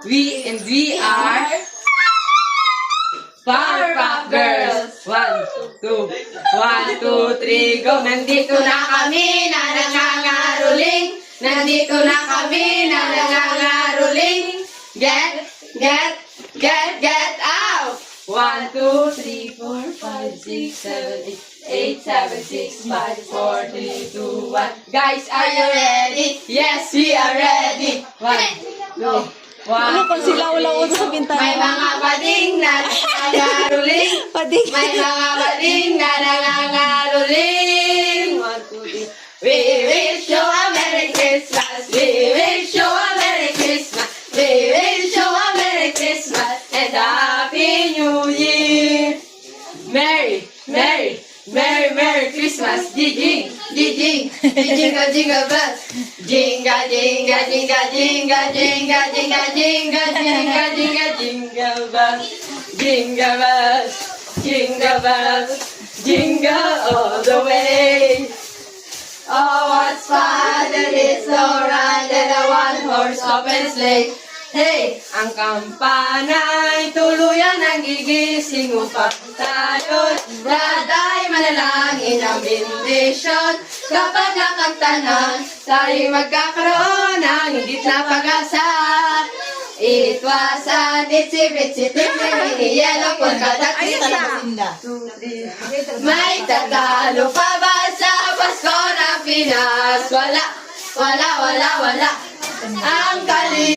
We are Powerpuff Girls. 1, 2, 1, 2, 3, go. Nandito na kami na nangangaroling. Nandito na kami na nangangaroling. Get out. 1, 2, 3, 4, 5, 6, 7, 8, 7, 6, 5, 4, 3, 2, 1. Guys, are you ready? Yes, we are ready. 1, 2, 1, Ano kung sila wala uto sa bintana? may mga bading na nangangaroling. Pading. May mga bading na nangangaroling. 1, 2, 3. We wish you a Merry Christmas. We wish you a Merry Christmas. We wish you a Merry Christmas and a Happy New Year. Merry, Merry, Merry, Merry Christmas. Jingle, jingle, jingle, jingle bells. Jingle, jingle, jingle, jingle, jingle, jingle, jingle, jingle, jingle, jingle bells. Jingle bells, jingle bells, jingle all the way. Oh, what fun it is to ride in a one-horse open sleigh. Hey, ang kampana'y tuluyan ang gigising upang tayo'y daday manalangin ang bendisyon. Kapag nakantanan, tayo'y magkakaroon ng higit na pag-asa. It was an itsy-bitsy teeny yellow polka dot. May tatalo pa ba sa Pasko ng Pinas? Wala, wala, wala, wala. Ang kali